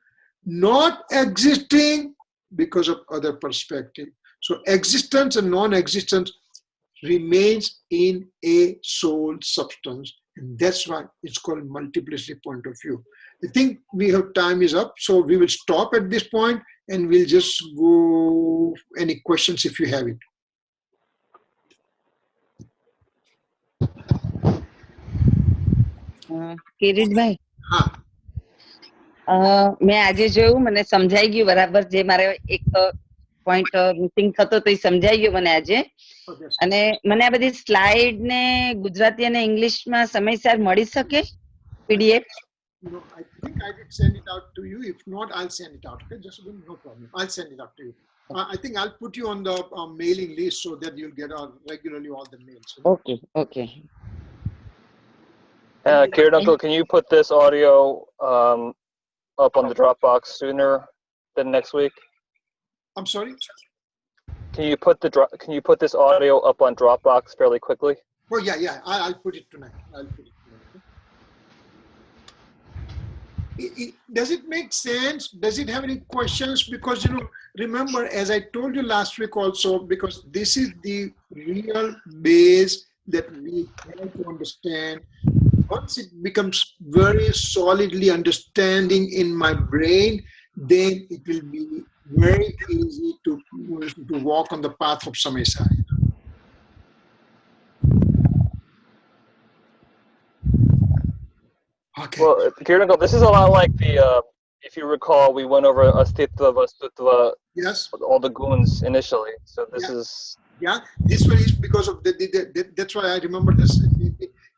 not existing because of other perspective. So existence and non-existence remains in a soul substance, and that's why it's called multiplicity point of view. I think we have time is up, so we will stop at this point and we'll just go any questions if you have it. Kirit ભાઈ, હા, મેં આજે જોયું, મને સમજાઈ ગયું બરાબર. જે મારે એક પોઈન્ટ મિસિંગ થતો તો એ સમજાઈ ગયું મને આજે. અને મને આ બધી સ્લાઇડ ને ગુજરાતી અને ઇંગ્લિશમાં સમયસર મળી શકે PDF? No, I think I did send it out to you. If not, I'll send it out. Okay, just no problem. I'll send it out to you. I think I'll put you on the mailing list so that you'll get regularly all the mails. Okay, okay. Kirit Uncle, can you put this audio up on the Dropbox sooner than next week? I'm sorry? Can you put this audio up on Dropbox fairly quickly? Oh, yeah. I'll put it tonight. Does it make sense? Does it have any questions? Because, remember, as I told you last week also, because this is the real base that we have to understand. Once it becomes very solidly understanding in my brain, then it will be very easy to walk on the path of Samaysar. Okay. Well, Kirit Uncle, this is a lot like the, if you recall, we went over Astitva, Vastutva, Yes. all the guns initially. So this is... Yeah, this one is because of that's why I remember this.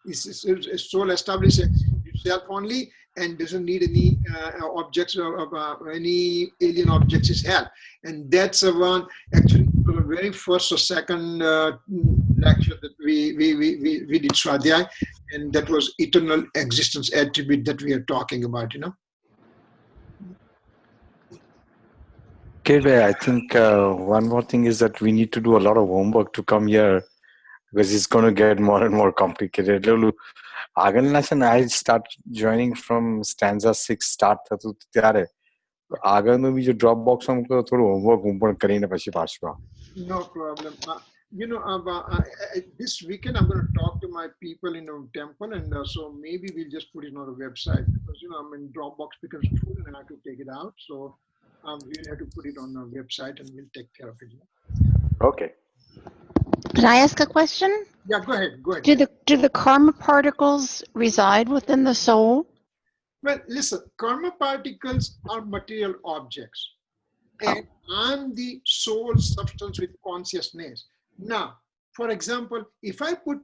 It's soul established itself only and doesn't need any objects of any alien objects is held. And that's the one actually the very first or second lecture that we did Swadhay, and that was eternal existence attribute that we are talking about, Okay, I think one more thing is that we need to do a lot of homework to come here because it's going to get more and more complicated. Agan lesson, I start joining from stanza 6 start થતું ત્યારે આગળનું બીજું drop box માં થોડું homework હું પણ કરીને પછી પાછું. No problem. This weekend I'm going to talk to my people in our temple, and so maybe we'll just put it on the website because Dropbox becomes full and I have to take it out. So we'll have to put it on our website and we'll take care of it. Okay. Can I ask a question? Yeah, go ahead. Do the karma particles reside within the soul? Well, listen, karma particles are material objects, and I'm the soul substance with consciousness. Now, for example, if I put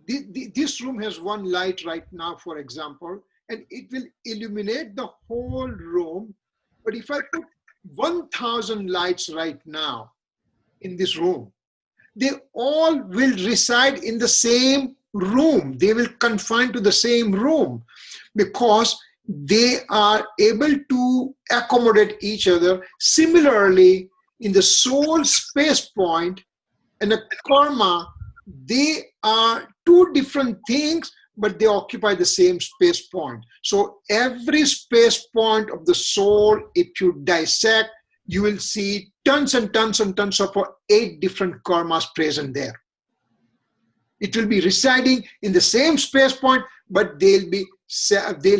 this room has one light right now, for example, and it will illuminate the whole room. But if I put 1,000 lights right now in this room, they all will reside in the same room. They will confine to the same room because they are able to accommodate each other. Similarly, in the soul space point and the karma, they are two different things, but they occupy the same space point. So every space point of the soul, if you dissect, you will see tons and tons and tons of 8 different karmas present there. It will be residing in the same space point, but they'll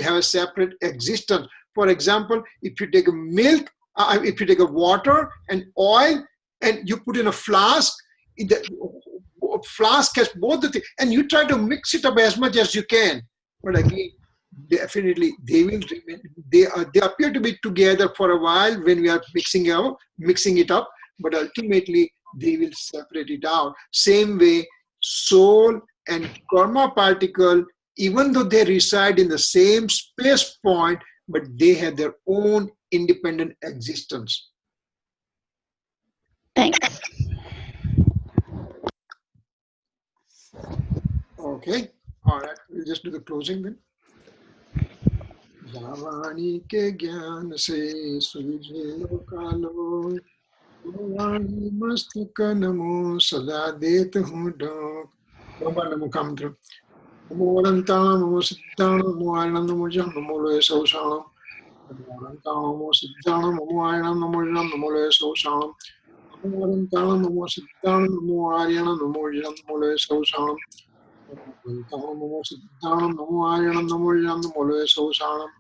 have a separate existence. For example, if you take a milk, if you take a water and oil and you put in a flask, the flask has both the things, and you try to mix it up as much as you can. But again, definitely they will remain. They appear to be together for a while when we are mixing it up, but ultimately they will separate it out. Same way, soul and karma particle, even though they reside in the same space point, but they have their own independent existence. Thanks. Okay, all right, we'll just do the closing then. Javani ke gyan se suje lokalo, Vani mastika namo sada det hu dok. Namo kamtra. Namo orantana namo siddhana namo ayana namo jam namo loe sausanam. Namo orantana namo siddhana namo ayana namo jam namo loe sausanam. Namo orantana namo siddhana namo ayana namo jam namo loe sausanam. Namo siddhana namo ayana namo jam namo loe sausanam.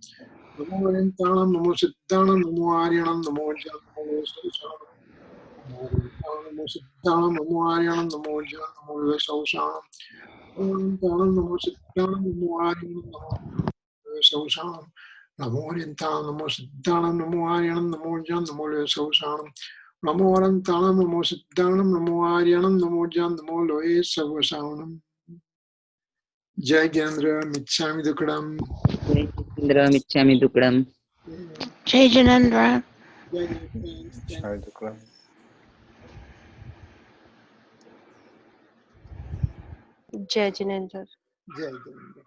Namo orantana namo siddhana namo ayana namo jam namo loe sausanam. Namo siddhana namo ayana namo jam namo loe sausanam. Namo siddhana namo ayana namo sausanam. Namo orantana namo siddhana namo ayana namo jam namo loe sausanam. Namo orantana namo siddhana namo ayana namo jam namo loe sausanam. Jai Gendra Michami Dukadam. Jai Jitendra Michhami Dukadam. Jai Janendra. Jai Gendra. Jai Jinendra. Jai Gendra.